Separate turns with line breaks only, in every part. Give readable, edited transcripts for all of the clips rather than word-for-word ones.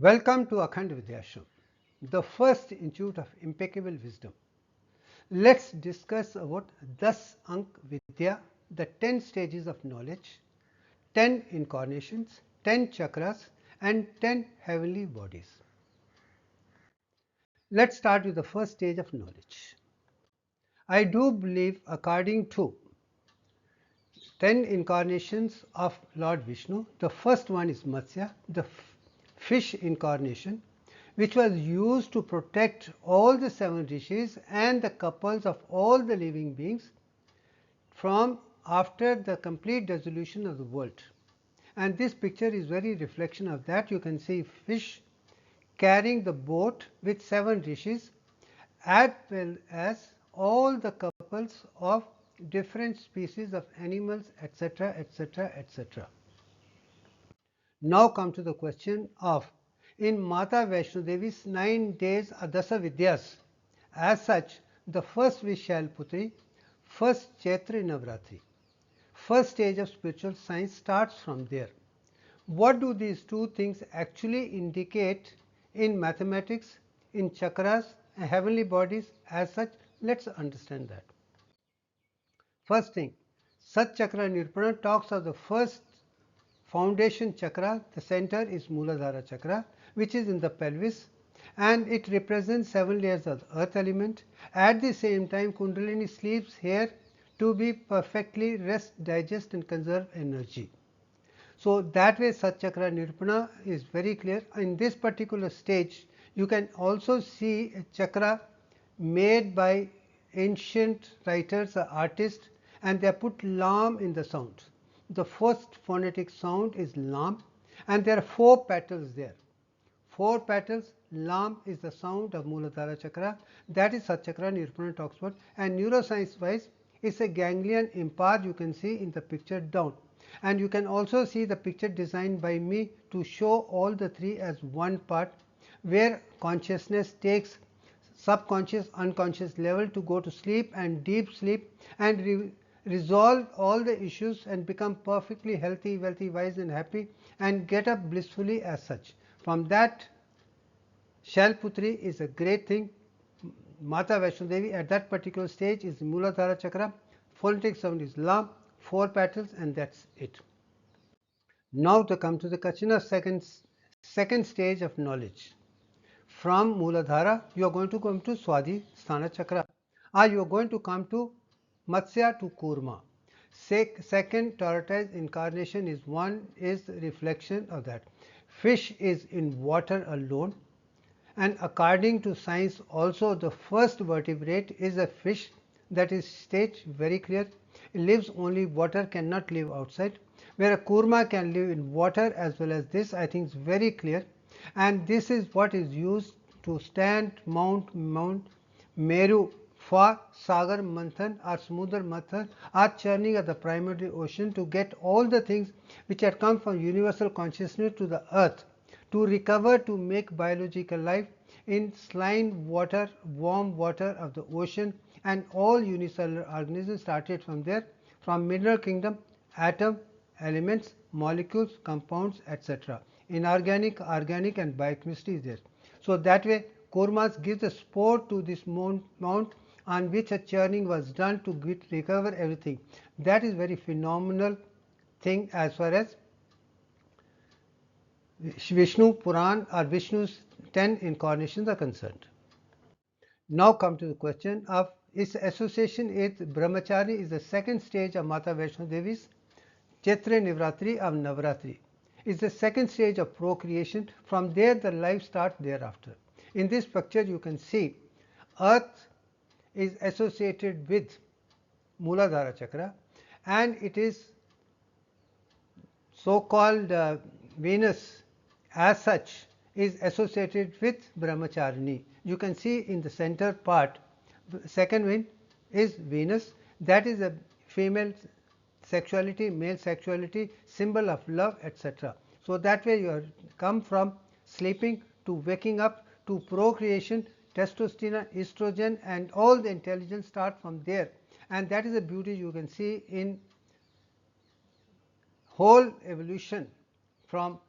Welcome to Akhand Vidyashram, the first institute of impeccable wisdom. Let's discuss about DASANK Vidya, the 10 stages of knowledge, 10 incarnations, 10 chakras, and 10 heavenly bodies. Let's start with the first stage of knowledge. I do believe, according to 10 incarnations of Lord Vishnu, the first one is Matsya, the fish incarnation, which was used to protect all the 7 rishis and the couples of all the living beings from after the complete dissolution of the world. And this picture is very reflection of that. You can see fish carrying the boat with 7 rishis as well as all the couples of different species of animals, etc., etc., etc. Now come to the question of, in Mata Vaishno Devi's 9 days are Dasa Vidyas. As such, the first is Shailputri, first Chaitra Navratri. First stage of spiritual science starts from there. What do these two things actually indicate in mathematics, in chakras and heavenly bodies? As such, let's understand that. First thing, Sat Chakra Nirupana talks of the first foundation chakra. The center is Muladhara chakra, which is in the pelvis, and it represents 7 layers of the earth element. At the same time, Kundalini sleeps here to be perfectly rest, digest and conserve energy. So that way Sat Chakra Nirupana is very clear. In this particular stage, you can also see a chakra made by ancient writers or artists, and they put lam in the sound. The first phonetic sound is lam, and there are 4 petals there. 4 petals, lam is the sound of Muladhara chakra. That is Sat Chakra Nirupana talks about. And neuroscience wise, it's a ganglion impar, you can see in the picture down. And you can also see the picture designed by me to show all the 3 as one part, where consciousness takes subconscious, unconscious level to go to sleep and deep sleep and resolve all the issues and become perfectly healthy, wealthy, wise and happy and get up blissfully as such. From that, Shailputri is a great thing. Mata Vaishno Devi at that particular stage is Muladhara chakra. Phonetic sound is lam, 4 petals, and that's it. Now to come to the question of second stage of knowledge. From Muladhara, you are going to come to Swadhisthana chakra, or you are going to come to Matsya to Kurma. Second tortoise incarnation is reflection of that. Fish is in water alone, and according to science also the first vertebrate is a fish. That is stage very clear. It lives only water, cannot live outside, where a kurma can live in water as well as this. I think it's very clear, and this is what is used to stand Mount Meru for Sagar Manthan or Samudra Manthan or churning of the primary ocean to get all the things which had come from universal consciousness to the earth, to recover, to make biological life in saline water, warm water of the ocean, and all unicellular organisms started from there, from mineral kingdom, atom, elements, molecules, compounds, etc. Inorganic, organic and biochemistry is there. So that way Kurmas gives the support to this mount on which a churning was done to recover everything. That is very phenomenal thing as far as Vishnu Puran or Vishnu's 10 incarnations are concerned. Now come to the question of its association with Brahmachari is the second stage of Mata Vaishno Devi's Chaitra Navratri of Navratri. Is the second stage of procreation. From there the life starts thereafter. In this picture you can see earth is associated with Muladhara chakra, and it is so called Venus as such is associated with Brahmacharini. You can see in the center part, second one is Venus. That is a female sexuality, male sexuality, symbol of love, etc. So that way you come from sleeping to waking up to procreation, testosterone, estrogen and all the intelligence start from there, and that is the beauty you can see in whole evolution from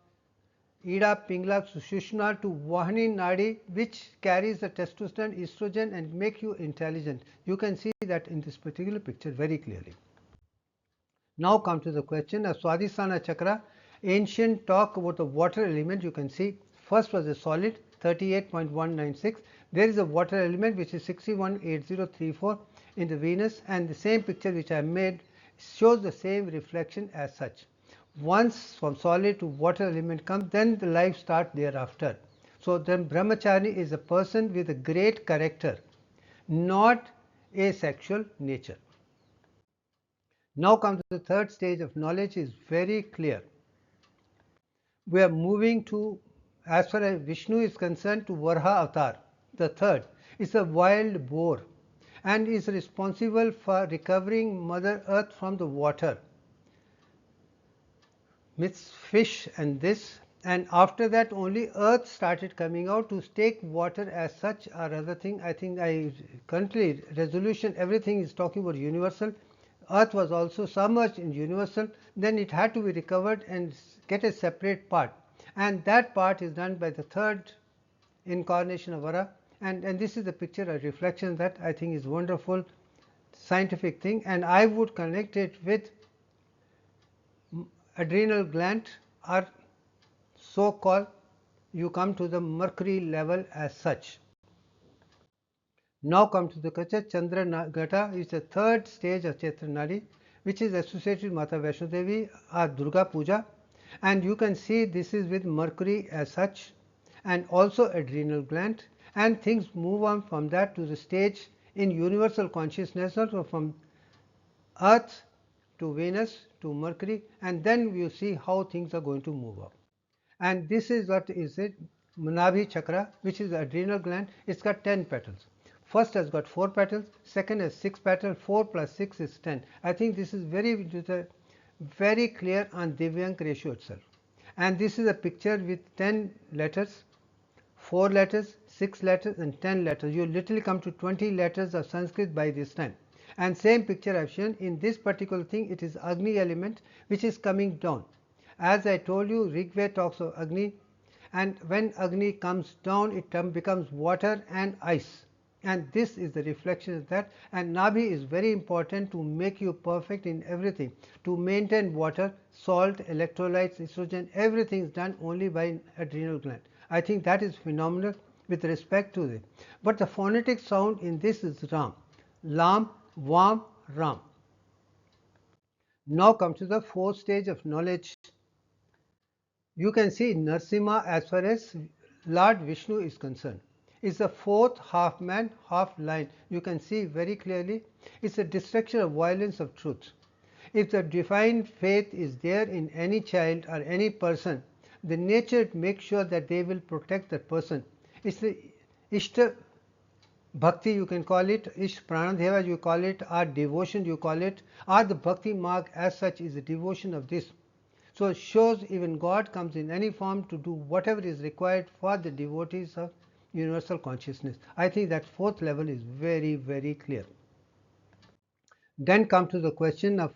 Ida, Pingla, Sushumna to Vahini Nadi, which carries the testosterone, estrogen and make you intelligent. You can see that in this particular picture very clearly. Now come to the question of Swadhisthana Chakra. Ancient talk about the water element. You can see first was a solid 38.196. There is a water element which is 618034 in the Venus, and the same picture which I made shows the same reflection as such. Once from solid to water element comes, then the life starts thereafter. So then brahmachari is a person with a great character, not a sexual nature. Now comes the third stage of knowledge is very clear. We are moving to, as far as Vishnu is concerned, to Varha avatar. The third is a wild boar and is responsible for recovering Mother Earth from the water. Means fish and this, and after that only earth started coming out to take water as such or other thing. I think I currently resolution everything is talking about universal. Earth was also submerged in universal, then it had to be recovered and get a separate part, and that part is done by the third incarnation of Vara, and this is the picture, a reflection that I think is wonderful scientific thing, and I would connect it with adrenal gland, or so called you come to the mercury level as such. Now come to the Kacha. Chandra Gata is the third stage of Chaitra Nadi, which is associated with Mata Vaishno Devi or Durga Puja, and you can see this is with mercury as such and also adrenal gland, and things move on from that to the stage in universal consciousness, also from earth to Venus to Mercury, and then you see how things are going to move up. And this is what is it, Manabhi Chakra, which is the adrenal gland. It's got 10 petals. First has got 4 petals, second has 6 petals, 4 plus 6 is 10. I think this is very clear on Divyank ratio itself. And this is a picture with 10 letters, 4 letters, 6 letters and 10 letters. You literally come to 20 letters of Sanskrit by this time. And same picture I have shown. In this particular thing, it is Agni element which is coming down. As I told you, Rigveda talks of Agni, and when Agni comes down, it becomes water and ice. And this is the reflection of that. And Nabhi is very important to make you perfect in everything. To maintain water, salt, electrolytes, estrogen, everything is done only by adrenal gland. I think that is phenomenal with respect to it. But the phonetic sound in this is Ram. Lam, Vam, Ram. Now comes to the fourth stage of knowledge. You can see Narsimha, as far as Lord Vishnu is concerned, is the fourth half man, half lion. You can see very clearly it's a destruction of violence of truth. If the divine faith is there in any child or any person, the nature makes sure that they will protect that person. It's the Ishta Bhakti, you can call it, Ish Pranadeva you call it, or devotion you call it, or the Bhakti mark as such is the devotion of this. So it shows even God comes in any form to do whatever is required for the devotees of universal consciousness. I think that fourth level is very clear. Then come to the question of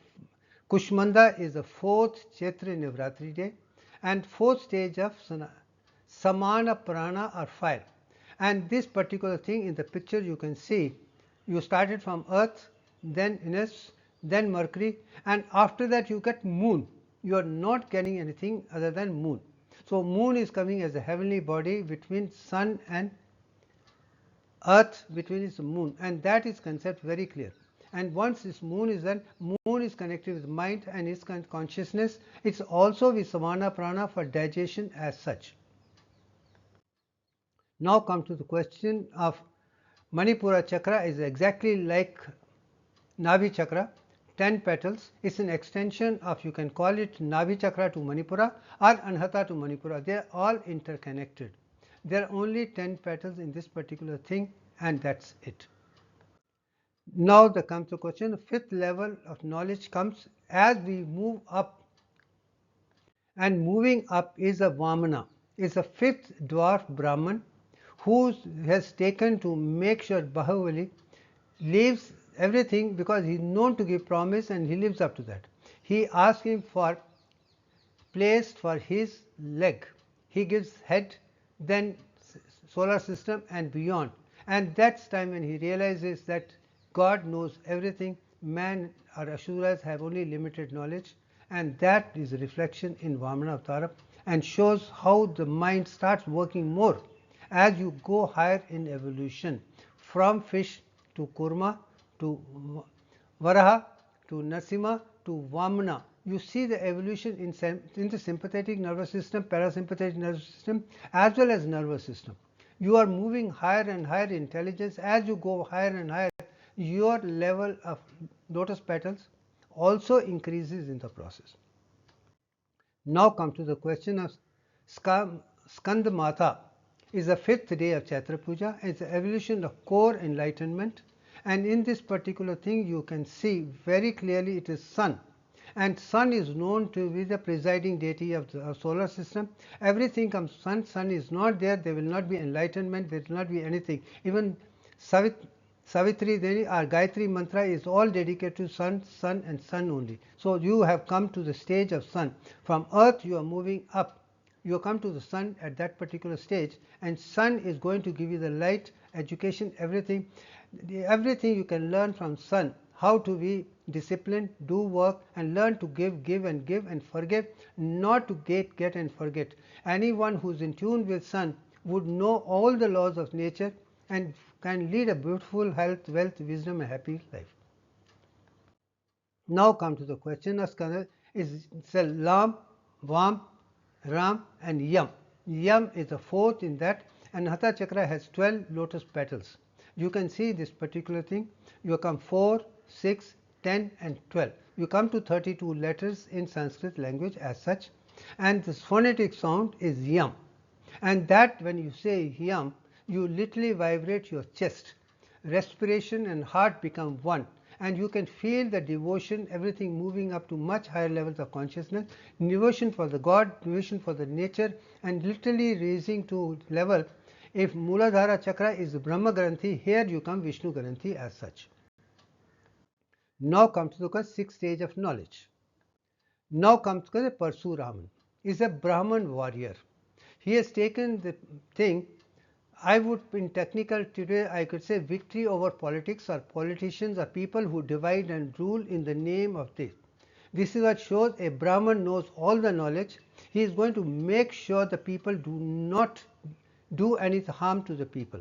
Kushmanda is the fourth Chaitra Navratri day and fourth stage of Samana Prana or fire. And this particular thing in the picture you can see, you started from earth, then Venus, then Mercury, and after that you get moon. You are not getting anything other than moon. So moon is coming as a heavenly body between sun and earth, between its moon, and that is concept very clear. And once this moon is done, moon is connected with mind and its consciousness. It's also with Samana Prana for digestion as such. Now come to the question of Manipura Chakra is exactly like Nabhi Chakra, 10 petals. It's an extension of, you can call it Nabhi Chakra to Manipura or Anhata to Manipura. They are all interconnected. There are only 10 petals in this particular thing, and that's it. Now there comes the question, the fifth level of knowledge comes as we move up, and moving up is a Vamana, is a fifth dwarf Brahman who has taken to make sure Bahubali leaves everything, because he is known to give promise and he lives up to that. He asked him for place for his leg. he gives head, then solar system and beyond. And that's time when he realizes that God knows everything, man or asuras have only limited knowledge, and that is a reflection in Vamana Avtara and shows how the mind starts working more as you go higher in evolution, from fish to kurma to Varaha to Nasima to Vamana. You see the evolution in the sympathetic nervous system, parasympathetic nervous system, as well as nervous system. You are moving higher and higher intelligence. As you go higher and higher, your level of lotus petals also increases in the process. Now come to the question of Skanda Mata is the 5th day of Chaitra Puja. It's the evolution of core enlightenment, and in this particular thing you can see very clearly it is Sun, and Sun is known to be the presiding deity of the solar system. Everything comes Sun. Sun is not there, there will not be enlightenment, there will not be anything. Even Savitri Devi, our Gayatri mantra is all dedicated to Sun, Sun and Sun only. So you have come to the stage of Sun. From Earth you are moving up. You come to the Sun at that particular stage, and Sun is going to give you the light, education, everything. Everything you can learn from Sun. How to be disciplined, do work, and learn to give and forgive, not to get and forget. Anyone who is in tune with Sun would know all the laws of nature and can lead a beautiful health, wealth, wisdom, and happy life. Now come to the question of Skanda is Lam, Vam, Ram and Yam. Yam is the 4th in that, and Hatha Chakra has 12 lotus petals. You can see this particular thing. You come 4, 6, 10 and 12. You come to 32 letters in Sanskrit language as such, and this phonetic sound is Yam. And that when you say Yam, you literally vibrate your chest. Respiration and heart become one, and you can feel the devotion, everything moving up to much higher levels of consciousness, devotion for the God, devotion for the nature, and literally raising to level. If Muladhara Chakra is Brahma Granthi, here you come Vishnu Granthi as such. Now comes to the 6th stage of knowledge. Now comes to the Parshuraman. Is a Brahman warrior. He has taken the thing, I would in technical today I could say victory over politics or politicians or people who divide and rule in the name of this. This is what shows a Brahman knows all the knowledge. He is going to make sure the people do not do any harm to the people.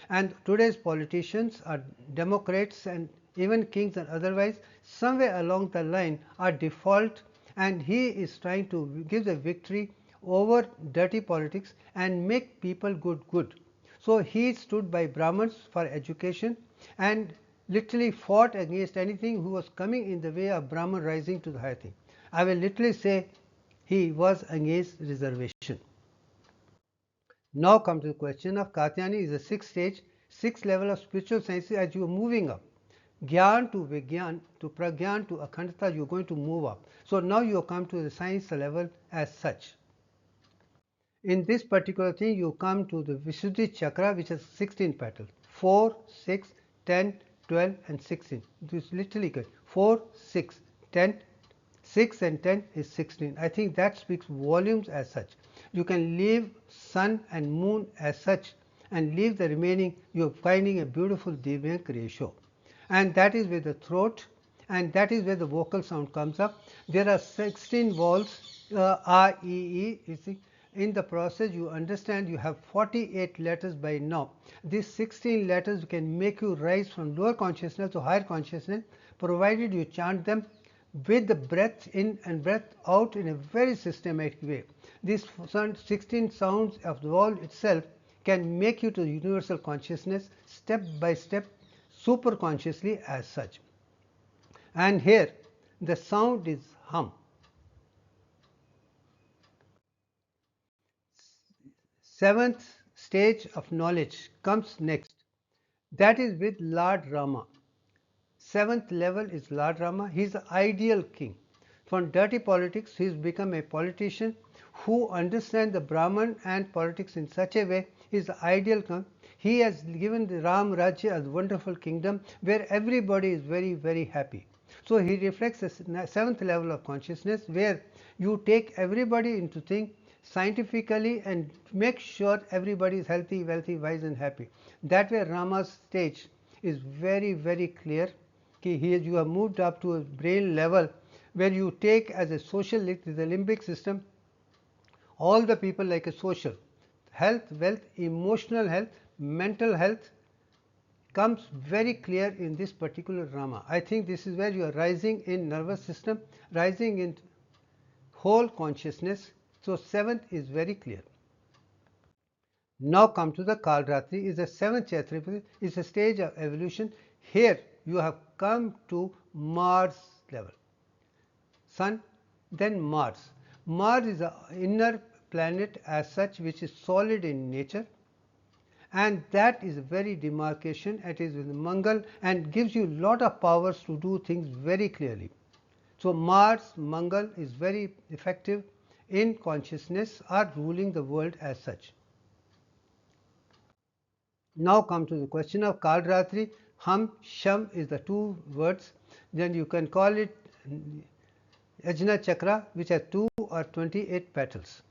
And today's politicians are Democrats and even kings and otherwise, somewhere along the line are default, and he is trying to give the victory over dirty politics and make people good. So he stood by Brahmins for education and literally fought against anything who was coming in the way of Brahman rising to the higher thing. I will literally say he was against reservation. Now come to the question of Katyayani is the 6th stage, 6th level of spiritual sciences as you are moving up. Gyan to Vigyan to Pragyan to Akhandata, you are going to move up. So now you come to the science level as such. In this particular thing you come to the Visuddhi Chakra, which has 16 petals. 4, 6, 10, 12 and 16. This is literally good. 4, 6, 10, 6 and 10 is 16. I think that speaks volumes as such. You can leave sun and moon as such and leave the remaining, you are finding a beautiful Divyank ratio. And that is where the throat, and that is where the vocal sound comes up. There are 16 vowels, A, E, E. You see, in the process you understand you have 48 letters by now. These 16 letters can make you rise from lower consciousness to higher consciousness, provided you chant them with the breath in and breath out in a very systematic way. These 16 sounds of the vowel itself can make you to universal consciousness step by step, super consciously as such. And here the sound is hum. 7th stage of knowledge comes next. That is with Lord Rama. 7th level is Lord Rama. He is the ideal king. From dirty politics, he has become a politician who understands the Brahman and politics in such a way. He is the ideal king. He has given the Ram Rajya as a wonderful kingdom where everybody is very happy. So he reflects the 7th level of consciousness where you take everybody into thing. scientifically and make sure everybody is healthy, wealthy, wise and happy. That way Rama's stage is very, very clear. Here you have moved up to a brain level where you take as a social, the limbic system, all the people like a social health, wealth, emotional health, mental health comes very clear in this particular Rama. I think this is where you are rising in nervous system, rising in whole consciousness. So 7th is very clear. Now come to the Kalratri, is the 7th Chaitrapati, is a stage of evolution. Here you have come to Mars level. Sun, then Mars. Mars is the inner planet as such, which is solid in nature, and that is a very demarcation. It is with Mangal and gives you lot of powers to do things very clearly. So Mars, Mangal is very effective in consciousness, are ruling the world as such. Now come to the question of Kalratri. Hum, Sham is the two words. Then you can call it Ajna Chakra, which has 2 or 28 petals.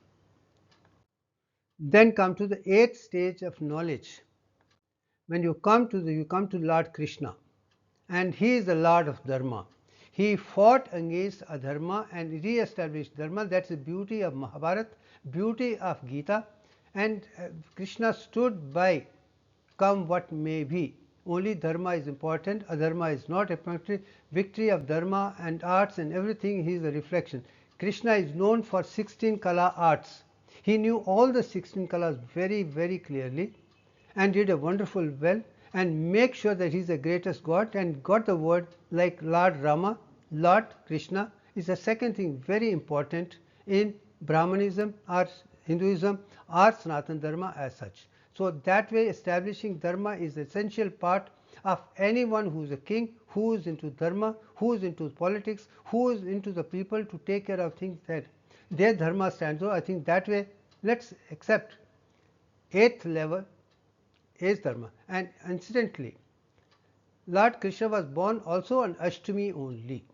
Then come to the 8th stage of knowledge. When you come to Lord Krishna, and he is the Lord of Dharma. He fought against adharma and re-established dharma. That's the beauty of Mahabharata, beauty of Gita, and Krishna stood by, come what may be. Only dharma is important, adharma is not important. Victory of dharma and arts and everything, he is a reflection. Krishna is known for 16 kala arts. He knew all the 16 kalas very, very clearly and did a wonderful well, and make sure that he is the greatest God, and got the word like Lord Rama, Lord Krishna is the second thing very important in Brahmanism or Hinduism or Sanatana Dharma as such. So that way establishing Dharma is the essential part of anyone who is a king, who is into Dharma, who is into politics, who is into the people to take care of things that their Dharma stands. So I think that way let's accept 8th level is Dharma. And incidentally, Lord Krishna was born also on Ashtami only.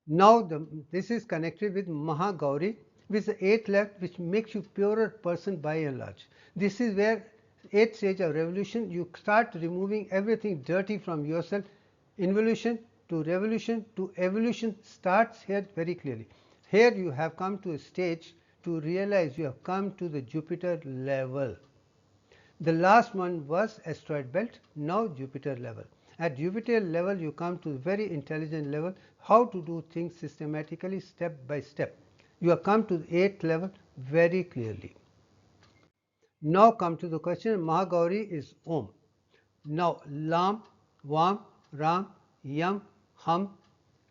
Now this is connected with Mahagauri, with the 8th level, which makes you purer person by and large. This is where 8th stage of revolution, you start removing everything dirty from yourself. Involution to revolution to evolution starts here very clearly. Here you have come to a stage to realize you have come to the Jupiter level. The last one was asteroid belt, now Jupiter level. At Jupiter level you come to very intelligent level, how to do things systematically, step by step. You have come to the 8th level very clearly. Now come to the question. Mahagauri is Om. Now Lam, Vam, Ram, Yam, Hum,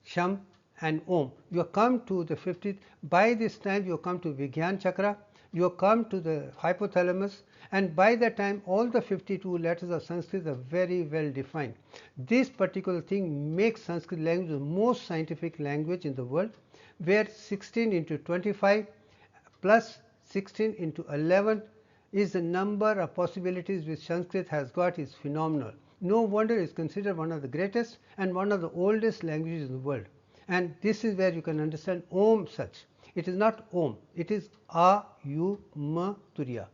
Sham and Om. You have come to the 50th. By this time you have come to Vigyan Chakra, you have come to the hypothalamus, and by that time all the 52 letters of Sanskrit are very well defined. This particular thing makes Sanskrit language the most scientific language in the world, where 16 into 25 plus 16 into 11 is the number of possibilities which Sanskrit has got is phenomenal. No wonder it is considered one of the greatest and one of the oldest languages in the world. And this is where you can understand Om such. It is not Om, it is A, U, M, Turiya.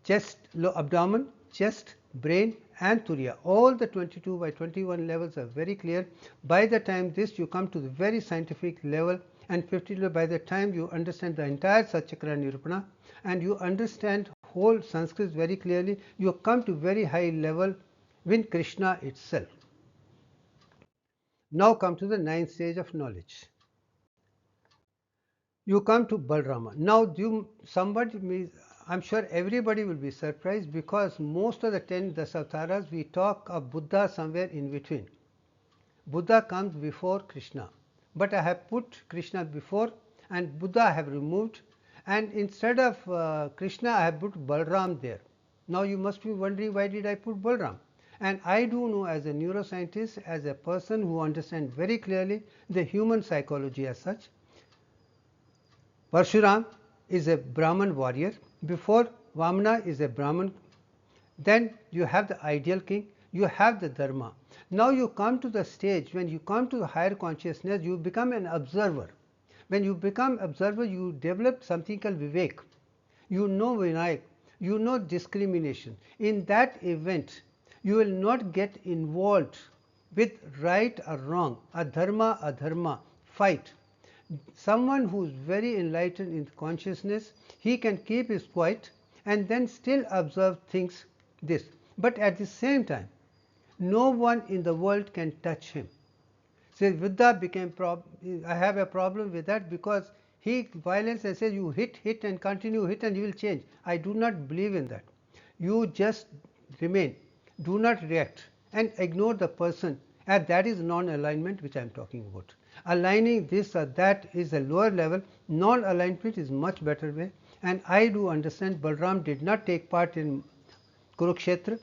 Chest, abdomen, chest, brain and Turiya. All the 22 by 21 levels are very clear. By the time this you come to the very scientific level, and 52 by the time you understand the entire Satchakra Nirupana and you understand whole Sanskrit very clearly, you come to very high level with Krishna itself. Now come to the 9th stage of knowledge. You come to Balrama. Now I'm sure everybody will be surprised, because most of the 10 Dasavtaras we talk of Buddha somewhere in between. Buddha comes before Krishna, but I have put Krishna before and Buddha I have removed, and instead of Krishna I have put Balram there. Now you must be wondering, why did I put Balram? And I do know, as a neuroscientist, as a person who understands very clearly the human psychology as such, Parshuram is a Brahman warrior. Before Vamana is a Brahman. Then you have the ideal king, you have the Dharma. Now you come to the stage when you come to the higher consciousness, you become an observer. When you become observer, you develop something called Vivek. You know Vinayak, you know discrimination. In that event, you will not get involved with right or wrong, adharma, fight. Someone who is very enlightened in consciousness, he can keep his quiet and then still observe things this. But at the same time, no one in the world can touch him. So Vidya became I have a problem with that, because he violence and says you hit and continue hit and you will change. I do not believe in that. You just remain, do not react and ignore the person, and that is non-alignment which I am talking about. Aligning this or that is a lower level, non-alignment is much better way, and I do understand Balram did not take part in Kurukshetra,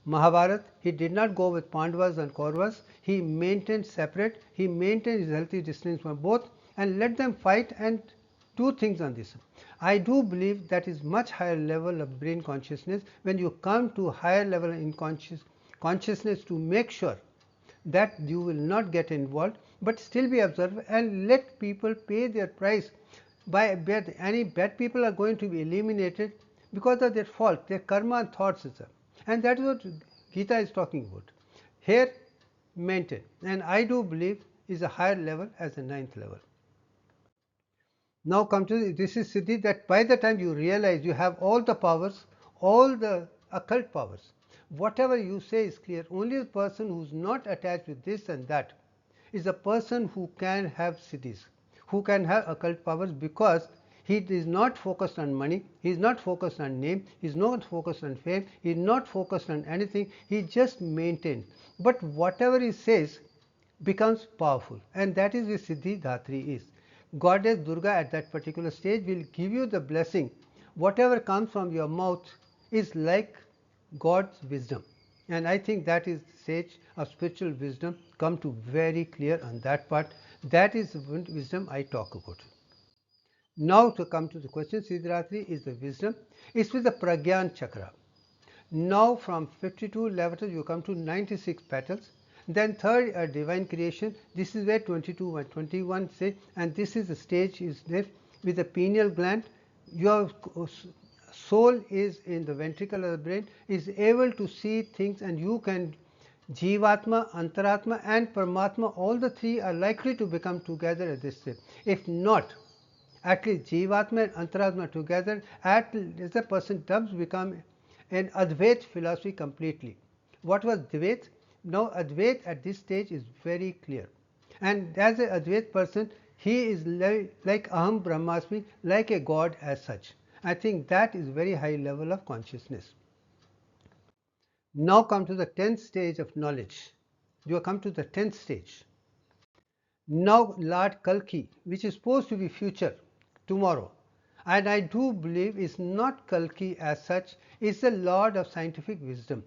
Mahabharat. He did not go with Pandavas and Kauravas. He maintained separate. He maintained his healthy distance from both and let them fight and do things on this. I do believe that is much higher level of brain consciousness. When you come to higher level in consciousness, to make sure that you will not get involved but still be observed and let people pay their price. By bad, any bad people are going to be eliminated because of their fault, their karma and thoughts is there. And that is what Gita is talking about. Here, maintain. And I do believe is a higher level as a ninth level. Now come to this is Siddhi, that by the time you realize you have all the powers, all the occult powers, whatever you say is clear. Only the person who is not attached with this and that is a person who can have siddhis, who can have occult powers, because he is not focused on money, he is not focused on name, he is not focused on fame, he is not focused on anything, he just maintains. But whatever he says becomes powerful, and that is where Siddhi Dhatri is. Goddess Durga at that particular stage will give you the blessing. Whatever comes from your mouth is like God's wisdom. And I think that is the stage of spiritual wisdom come to very clear on that part. That is the wisdom I talk about. Now to come to the question, Siddhiratri is the wisdom. It's with the Pragyan Chakra. Now from 52 levels you come to 96 petals. Then third, a divine creation. This is where 22 and 21 say, and this is the stage is there with the pineal gland. Your soul is in the ventricle of the brain, is able to see things, and you can Jivatma, Antaratma and Paramatma, all the three are likely to become together at this stage. If not, at least Jivatma and Antaratma together, at least the person does become an Advait philosophy completely. What was Dvait? Now Advait at this stage is very clear. And as an Advait person, he is like Aham Brahmasmi, like a god as such. I think that is very high level of consciousness. Now come to the 10th stage of knowledge. You have come to the 10th stage. Now Lord Kalki, which is supposed to be future, tomorrow, and I do believe is not Kalki as such, is the Lord of scientific wisdom.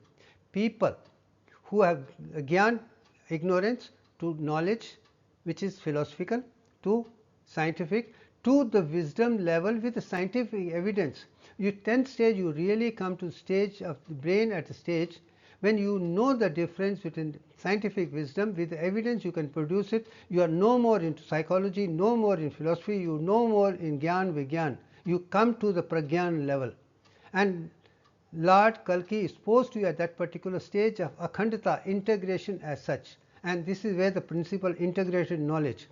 People who have Gyan, ignorance, to knowledge, which is philosophical, to scientific, to the wisdom level with the scientific evidence. You 10th stage, you really come to stage of the brain at a stage when you know the difference between scientific wisdom with the evidence, you can produce it. You are no more into psychology, no more in philosophy, you no more in Gyan Vigyan. You come to the Pragyan level. And Lord Kalki is supposed to be at that particular stage of Akhandata, integration as such. And this is where the principle integrated knowledge.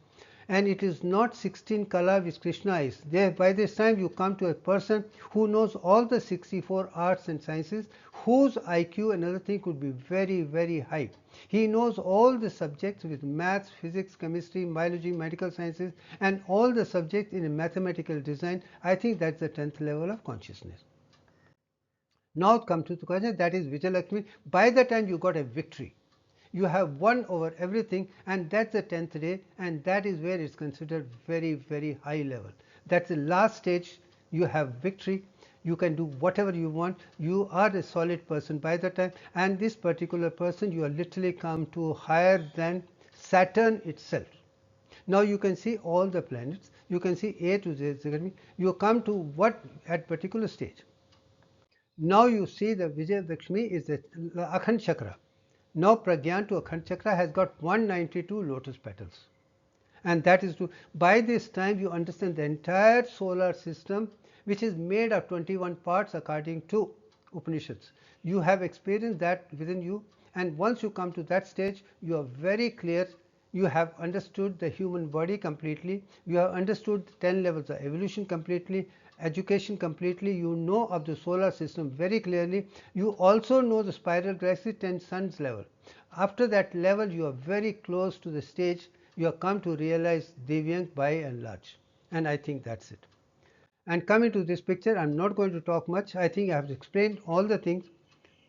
And it is not 16 kala which Krishna is. There, by this time you come to a person who knows all the 64 arts and sciences, whose IQ and other thing could be very, very high. He knows all the subjects with maths, physics, chemistry, biology, medical sciences, and all the subjects in a mathematical design. I think that's the 10th level of consciousness. Now come to the question, that is Vijayalakshmi. By the time you got a victory, you have won over everything, and that's the 10th day, and that is where it's considered very, very high level. That's the last stage. You have victory, you can do whatever you want, you are a solid person by the time, and this particular person, you are literally come to higher than Saturn itself. Now you can see all the planets, you can see A to Z, you come to what at particular stage. Now you see the Vijayalakshmi is the Akhand Chakra. Now Pragyan to Akhand Chakra has got 192 lotus petals. And that is to, by this time you understand the entire solar system, which is made of 21 parts according to Upanishads. You have experienced that within you, and once you come to that stage, you are very clear. You have understood the human body completely, you have understood the 10 levels of evolution completely, education completely, you know of the solar system very clearly, you also know the spiral galaxy 10 suns level. After that level, you are very close to the stage you have come to realize Divyank by and large. And I think that's it. And coming to this picture, I'm not going to talk much. I think I have explained all the things.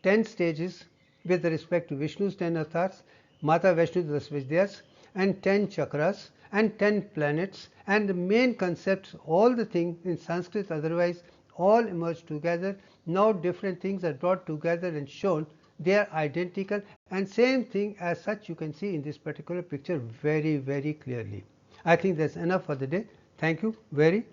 10 stages with respect to Vishnu's 10 avatars, Mata Vaishnu the Vidyas, and 10 chakras, and 10 planets, and the main concepts, all the things in Sanskrit otherwise, all emerge together. Now different things are brought together and shown. They are identical, and same thing as such you can see in this particular picture very, very clearly. I think that's enough for the day. Thank you very